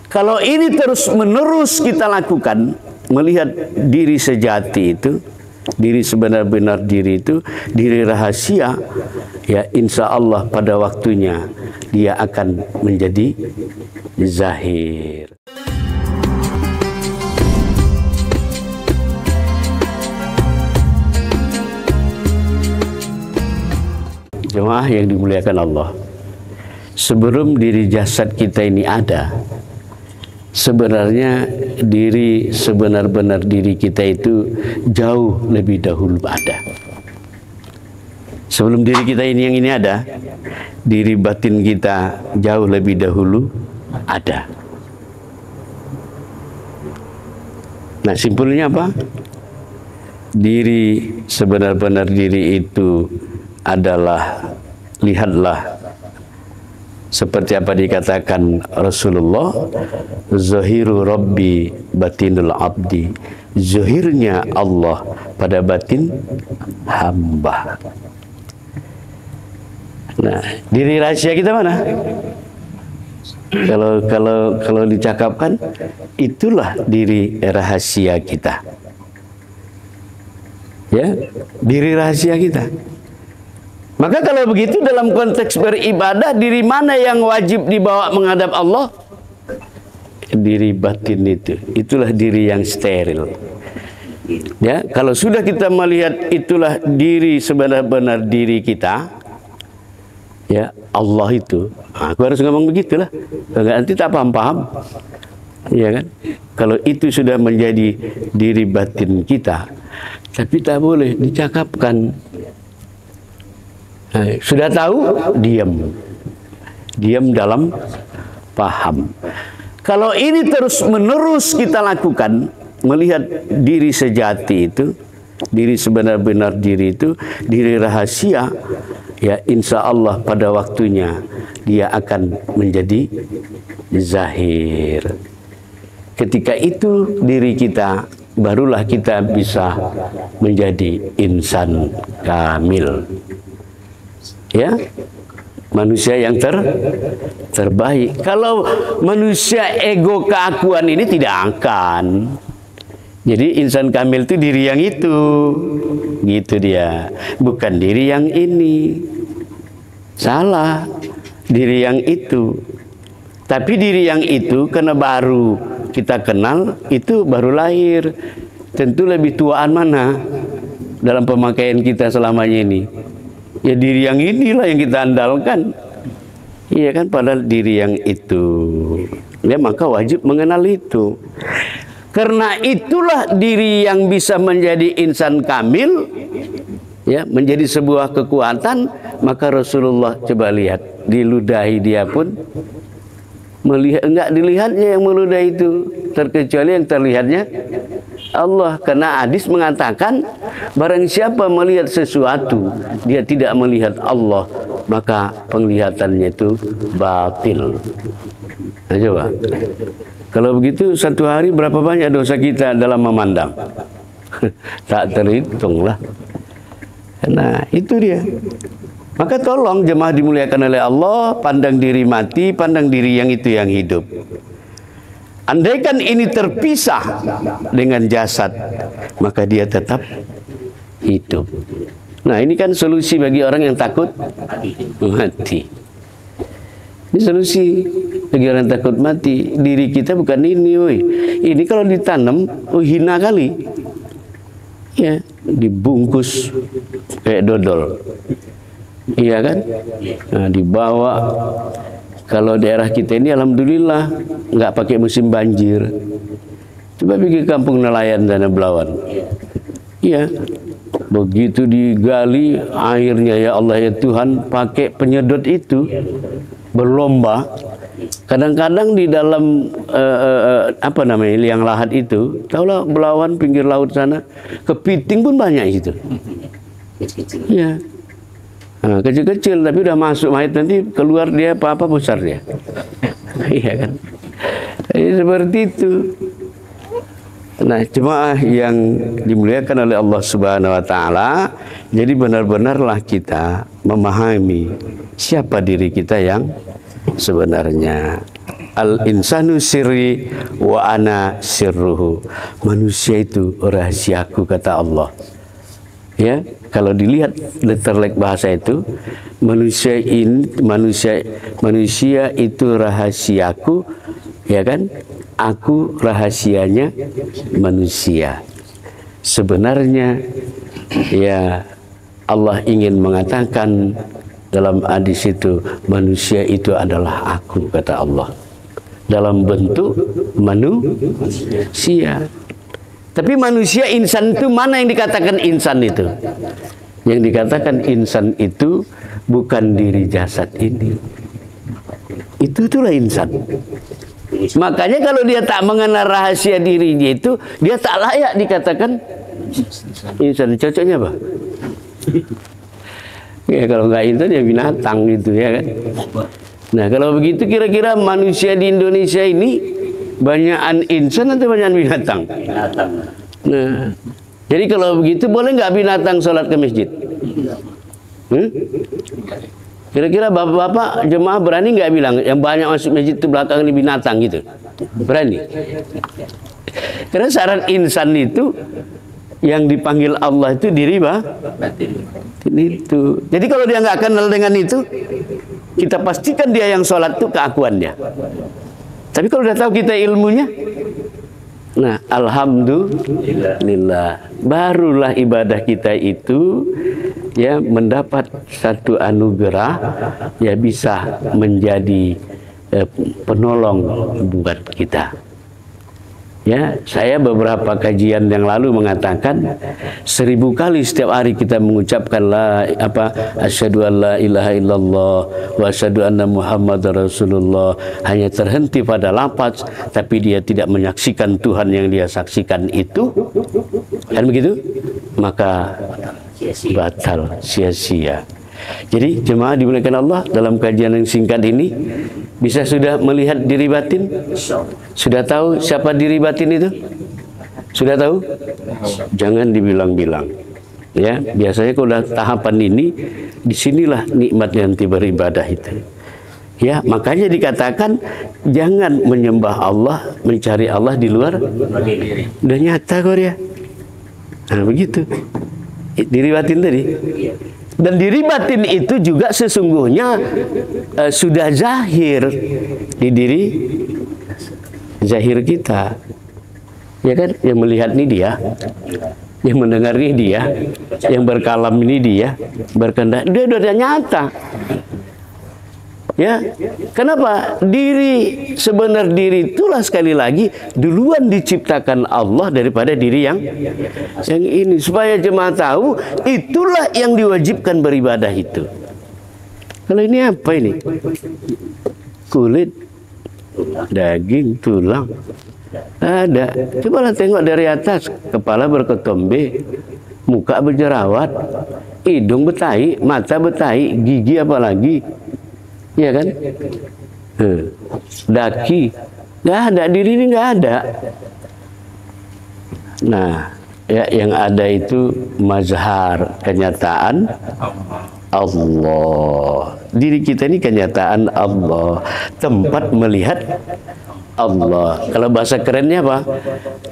Kalau ini terus-menerus kita lakukan, melihat diri sejati itu, diri sebenar-benar diri itu, diri rahasia, ya insya Allah pada waktunya dia akan menjadi zahir. Jemaah yang dimuliakan Allah, sebelum diri jasad kita ini ada, sebenarnya diri sebenar-benar diri kita itu jauh lebih dahulu ada. Sebelum diri kita ini yang ini ada, diri batin kita jauh lebih dahulu ada. Nah, simpulnya apa? Diri sebenar-benar diri itu adalah, lihatlah seperti apa dikatakan Rasulullah, zahiru rabbi batinul abdi, zahirnya Allah pada batin hamba. Nah, diri rahasia kita mana? Kalau dicakapkan, itulah diri rahasia kita. Ya, diri rahasia kita. Maka kalau begitu dalam konteks beribadah, diri mana yang wajib dibawa menghadap Allah? Diri batin itu. Itulah diri yang steril. Ya, kalau sudah kita melihat itulah diri sebenar-benar diri kita, ya Allah itu. Aku harus ngomong begitulah. Nanti tak paham-paham. Ya kan? Kalau itu sudah menjadi diri batin kita, tapi tak boleh dicakapkan. Sudah tahu, diam. Diam dalam paham. Kalau ini terus-menerus kita lakukan, melihat diri sejati itu, diri sebenar-benar diri itu, diri rahasia, ya insya Allah pada waktunya dia akan menjadi zahir. Ketika itu diri kita, barulah kita bisa menjadi insan kamil. Ya, manusia yang terbaik. Kalau manusia ego keakuan ini tidak akan. Jadi insan kamil itu diri yang itu, gitu dia. Bukan diri yang ini. Salah, diri yang itu. Tapi diri yang itu karena baru kita kenal, itu baru lahir. Tentu lebih tuaan mana dalam pemakaian kita selamanya ini? Ya diri yang inilah yang kita andalkan. Iya kan, padahal diri yang itu. Ya maka wajib mengenal itu. Karena itulah diri yang bisa menjadi insan kamil, ya, menjadi sebuah kekuatan. Maka Rasulullah coba lihat, diludahi dia pun melihat, enggak dilihatnya yang meludahi itu, terkecuali yang terlihatnya Allah. Karena hadis mengatakan barang siapa melihat sesuatu dia tidak melihat Allah, maka penglihatannya itu batil. Nah coba, kalau begitu satu hari berapa banyak dosa kita dalam memandang? Tak terhitung lah. Nah itu dia. Maka tolong jemaah dimuliakan oleh Allah, pandang diri mati, pandang diri yang itu yang hidup. Andaikan ini terpisah dengan jasad, maka dia tetap hidup. Nah ini kan solusi bagi orang yang takut mati. Ini solusi bagi orang yang takut mati. Diri kita bukan ini, woy. Ini kalau ditanam, hina kali. Ya, dibungkus kayak dodol. Iya kan? Nah, dibawa. Kalau daerah kita ini alhamdulillah nggak pakai musim banjir. Coba pergi kampung nelayan Dana Belawan. Iya. Begitu digali airnya, ya Allah ya Tuhan, pakai penyedot itu berlomba. Kadang-kadang di dalam apa namanya, liang lahat itu, tahulah Belawan pinggir laut sana, kepiting pun banyak itu. Iya. Nah, kecil-kecil tapi udah masuk mayat, nanti keluar dia apa-apa besar dia. Iya kan? Jadi seperti itu. Nah, jemaah yang dimuliakan oleh Allah Subhanahu wa taala, jadi benar-benarlah kita memahami siapa diri kita yang sebenarnya. al-insanu sirri wa ana sirruhu. Manusia itu rahasiaku, kata Allah. Ya, kalau dilihat letterlek bahasa itu, manusia itu rahasiaku, ya kan? Aku rahasianya manusia. Sebenarnya ya Allah ingin mengatakan dalam hadis itu, manusia itu adalah aku, kata Allah, dalam bentuk manusia. Tapi manusia insan itu mana yang dikatakan insan itu? Yang dikatakan insan itu bukan diri jasad ini. Itulah insan. Makanya kalau dia tak mengenal rahasia dirinya itu, dia tak layak dikatakan insan. Cocoknya apa? Ya kalau nggak insan ya binatang gitu, ya kan. Nah kalau begitu kira-kira manusia di Indonesia ini banyakan insan atau banyakan binatang? Binatang. Nah, jadi kalau begitu boleh nggak binatang sholat ke masjid? Kira-kira bapak-bapak jemaah berani nggak bilang yang banyak masuk masjid itu belakang ini binatang gitu? Berani? Karena syarat insan itu yang dipanggil Allah itu diri batin itu. Jadi kalau dia nggak kenal dengan itu, kita pastikan dia yang sholat itu keakuannya. Tapi kalau udah tahu kita ilmunya, nah alhamdulillah, barulah ibadah kita itu ya mendapat satu anugerah, ya bisa menjadi penolong buat kita. Ya, saya beberapa kajian yang lalu mengatakan 1000 kali setiap hari kita mengucapkan asyhadu an la ilaha illallah wa asyhadu anna muhammadar rasulullah, hanya terhenti pada lafaz tapi dia tidak menyaksikan Tuhan yang dia saksikan itu, kan begitu? Maka batal, sia-sia. Jadi jemaah dimuliakan Allah, dalam kajian yang singkat ini bisa sudah melihat diri batin? Sudah tahu siapa diri batin itu? Sudah tahu? Jangan dibilang-bilang. Ya, biasanya kalau udah tahapan ini, disinilah nikmatnya nanti beribadah itu. Ya, makanya dikatakan jangan menyembah Allah, mencari Allah di luar. Udah nyata kok ya. Nah begitu. Diri batin tadi. Dan diri batin itu juga sesungguhnya sudah zahir di diri zahir kita, ya kan? Yang melihat ini dia, yang mendengar ini dia, yang berkalam ini dia, berkendak, dia sudah nyata. Ya, kenapa? Diri, sebenar diri itulah sekali lagi duluan diciptakan Allah daripada diri yang ini, supaya jemaah tahu itulah yang diwajibkan beribadah itu. Kalau ini apa ini? Kulit, daging, tulang, ada. Cobalah tengok dari atas, kepala berketombe, muka berjerawat, hidung betai, mata betai, gigi apalagi. Ya kan? Daki nggak ada, diri ini nggak ada. Nah, ya yang ada itu mazhar, kenyataan Allah. Diri kita ini kenyataan Allah, tempat melihat Allah. Kalau bahasa kerennya apa?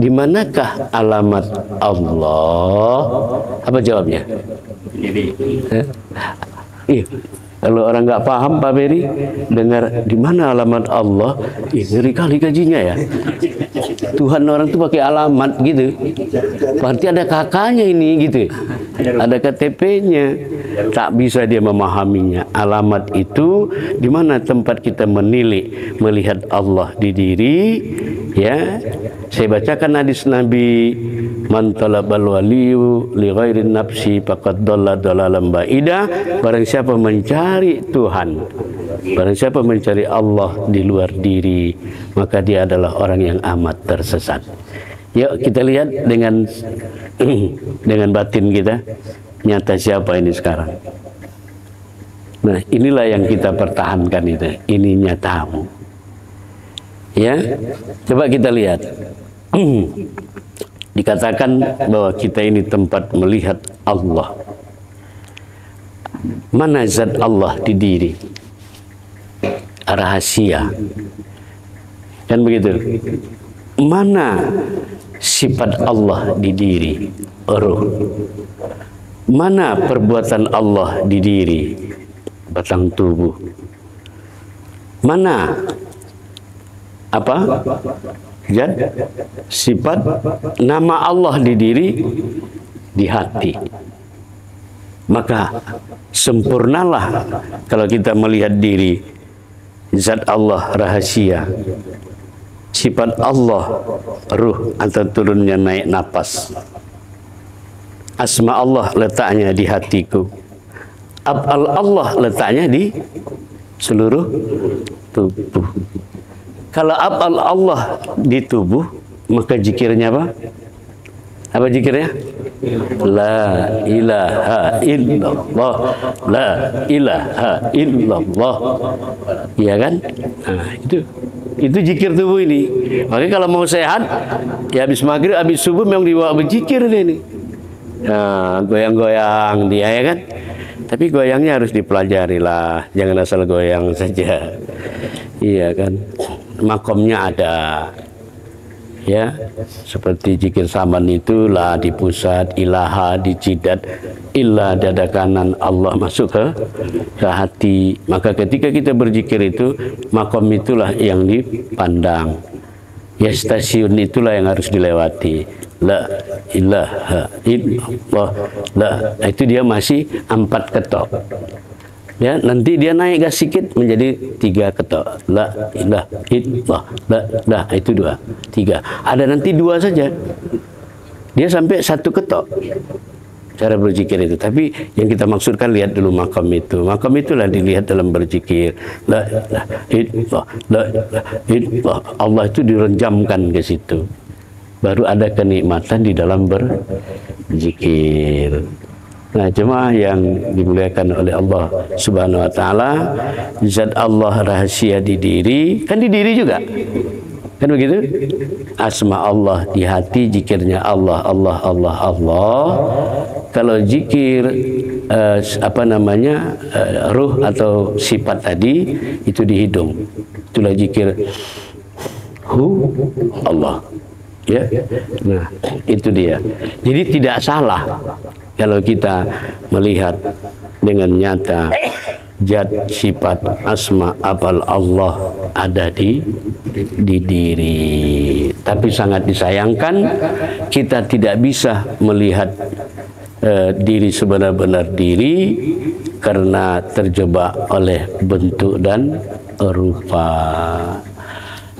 Di manakah alamat Allah? Apa jawabnya? Iya. Kalau orang nggak paham, Pak Beri, dengar di mana alamat Allah, ngeri kali kajinya ya. Tuhan orang tuh pakai alamat gitu. Berarti ada kakaknya ini gitu. Ada KTP-nya. Tak bisa dia memahaminya. Alamat itu di mana tempat kita menilik, melihat Allah di diri, ya. Saya bacakan hadis Nabi, man talabal waliyu li ghairi nafsi faqad dhalla dhalalan ba'ida. Barang siapa mencari Tuhan, barang siapa mencari Allah di luar diri, maka dia adalah orang yang amat tersesat. Yuk kita lihat dengan batin kita, nyata siapa ini sekarang. Nah, inilah yang kita pertahankan itu. Ini nyatamu. Ya, coba kita lihat. Dikatakan bahwa kita ini tempat melihat Allah. Mana zat Allah di diri? Rahasia. Kan begitu. Mana sifat Allah di diri? Ruh. Mana perbuatan Allah di diri? Batang tubuh. Mana apa? Ya, sifat nama Allah di diri, di hati. Maka sempurnalah kalau kita melihat diri. Zat Allah rahasia, sifat Allah ruh atau turunnya naik napas. Asma Allah letaknya di hatiku. Af'al Allah letaknya di seluruh tubuh. Kalau af'al Allah di tubuh, maka zikirnya apa? Apa zikirnya? La ilaha illallah, la ilaha illallah. Iya kan? Nah, itu zikir tubuh ini. Makanya kalau mau sehat, ya habis maghrib, habis subuh memang dibawa berzikir ini. Nah, goyang-goyang dia, ya kan? Tapi goyangnya harus dipelajari lah, jangan asal goyang saja. Iya kan? Makomnya ada. Ya, seperti zikir saman itulah di pusat, ilaha di jidat, ilah dada kanan, Allah masuk ke hati. Maka ketika kita berzikir itu, makom itulah yang dipandang. Ya, stasiun itulah yang harus dilewati. La ilaha illallah. La, itu dia masih 4 ketok. Ya, nanti dia naik gas sedikit menjadi 3 ketok. La ilaha illallah. La, itu 2, 3. Ada nanti 2 saja. Dia sampai 1 ketok cara berzikir itu. Tapi yang kita maksudkan, lihat dulu makam itu. Makam itulah dilihat dalam berzikir. La ilaha illallah. La ilaha illallah. Allah itu direnjamkan ke situ. Baru ada kenikmatan di dalam berzikir. Nah, jemaah yang dimuliakan oleh Allah Subhanahu wa taala, zat Allah rahasia di diri, kan di diri juga. Kan begitu? Asma Allah di hati, zikirnya Allah, Allah, Allah, Allah. Kalau zikir ruh atau sifat tadi itu di hidung. Itulah zikir Allah. Ya. Nah, itu dia. Jadi tidak salah kalau kita melihat dengan nyata zat, sifat, asma, afal Allah ada di diri. Tapi sangat disayangkan kita tidak bisa melihat diri sebenar-benar diri karena terjebak oleh bentuk dan rupa.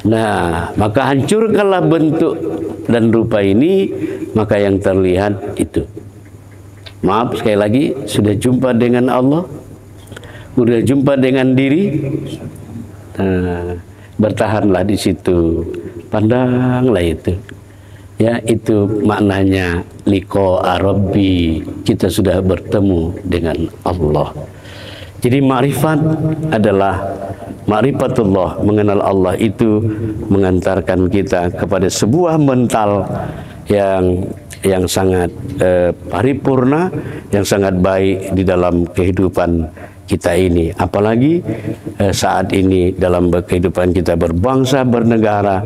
Nah, maka hancurkanlah bentuk dan rupa ini, maka yang terlihat itu. Maaf sekali lagi, sudah jumpa dengan Allah, sudah jumpa dengan diri. Nah, bertahanlah di situ, pandanglah itu. Ya, itu maknanya liqa Rabbi, kita sudah bertemu dengan Allah. Jadi ma'rifat adalah ma'rifatullah, mengenal Allah itu mengantarkan kita kepada sebuah mental yang sangat paripurna, yang sangat baik di dalam kehidupan kita ini. Apalagi saat ini dalam kehidupan kita berbangsa, bernegara,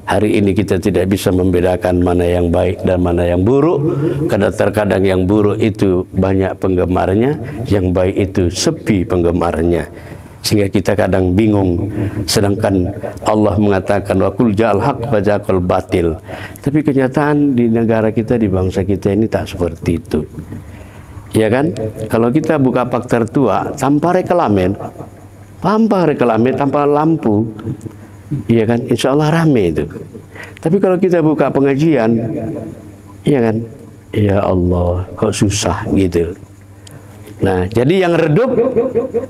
hari ini kita tidak bisa membedakan mana yang baik dan mana yang buruk, karena terkadang yang buruk itu banyak penggemarnya, yang baik itu sepi penggemarnya, sehingga kita kadang bingung. Sedangkan Allah mengatakan wa qul ja'al haqq wa ja'al batil. Tapi kenyataan di negara kita, di bangsa kita ini tak seperti itu. Ya kan? Kalau kita buka pak tertua tanpa reklamen, tanpa lampu, iya kan? Insya Allah rame itu. Tapi kalau kita buka pengajian, iya kan? Ya Allah, kok susah gitu. Nah, jadi yang redup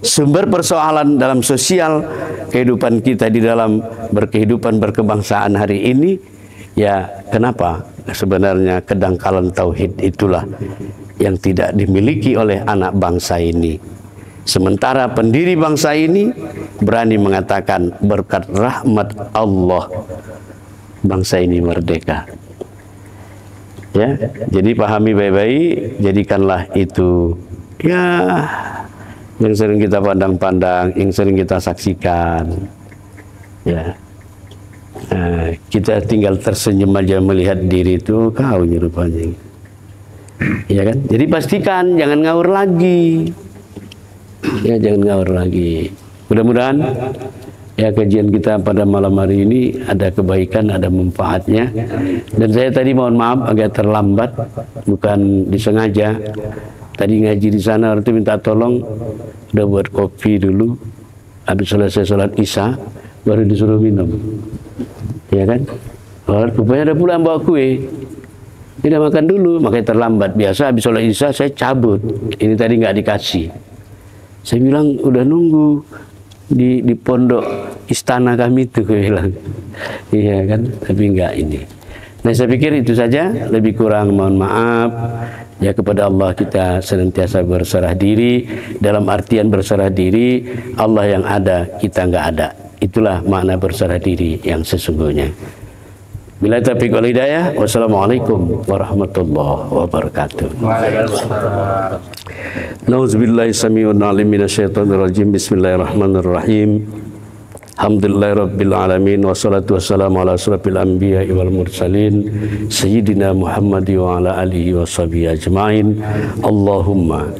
sumber persoalan dalam sosial kehidupan kita di dalam berkehidupan berkebangsaan hari ini, ya kenapa? Sebenarnya kedangkalan tauhid itulah yang tidak dimiliki oleh anak bangsa ini. Sementara pendiri bangsa ini berani mengatakan berkat rahmat Allah bangsa ini merdeka. Ya, jadi pahami baik-baik, jadikanlah itu ya yang sering kita pandang-pandang, yang sering kita saksikan. Ya. Kita tinggal tersenyum aja melihat diri itu kau rupanya. Ya kan? Jadi pastikan jangan ngawur lagi. Ya, jangan ngawur lagi. Mudah-mudahan ya kajian kita pada malam hari ini ada kebaikan, ada manfaatnya. Dan saya tadi mohon maaf agak terlambat, bukan disengaja. Tadi ngaji di sana waktu minta tolong udah buat kopi dulu. Habis selesai sholat isya baru disuruh minum. Ya kan? Rupanya ada pula bawa kue. Tidak makan dulu, makanya terlambat. Biasa habis sholat isya saya cabut. Ini tadi nggak dikasih. Saya bilang udah nunggu di pondok istana kami itu, saya bilang. Iya kan, tapi enggak ini. Nah, saya pikir itu saja, lebih kurang mohon maaf. Ya, kepada Allah kita senantiasa berserah diri. Dalam artian berserah diri, Allah yang ada, kita enggak ada. Itulah makna berserah diri yang sesungguhnya. Bila taufiq wal hidayah, wassalamualaikum warahmatullahi wabarakatuh. Nauzubillahi samii'un 'aliim minasyaitonir rajim. Bismillahirrahmanirrahim. Alhamdulillahirabbil alamin wassalatu wassalamu ala asrofil anbiya'i wal mursalin sayyidina Muhammad wa ala alihi washabihi ajmain. Allahumma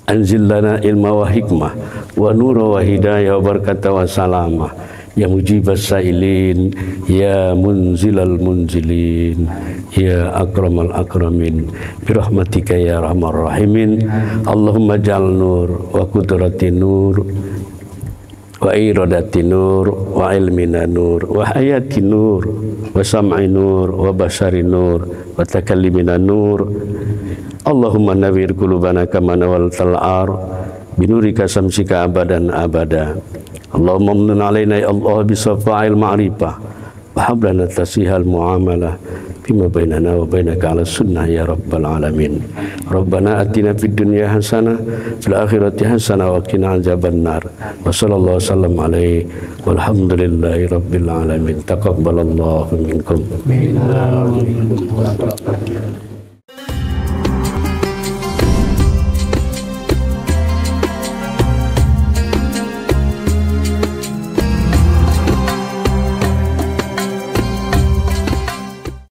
anzil lana ilma wa hikmah wa nura wa hidayah wa barakatah wa salamah. Ya mujibas sailin, ya munzilal munzilin, ya akramal akramin, birahmatika ya rahmar rahimin. Allahumma ja'al nur wa qudrati nur wa iradati nur wa ilmina nur wa hayati nur wa sam'i nur wa basari nur wa takallimina nur. Allahumma nawwir qulubana kama nawwaltal ar binurika samsika abadan abada. Allahumma amnun alaina ya Allah bisafa'il ma'rifah wa hablana tasihal muamalah bima bainana wa bainaka ala sunnah ya rabbal alamin. Rabbana atina fid dunya hasanah fil akhirati hasanah wa qina adzabannar. Wa sallallahu wasallam alaihi walhamdulillahi rabbil alamin. Taqabbalallahu minkum.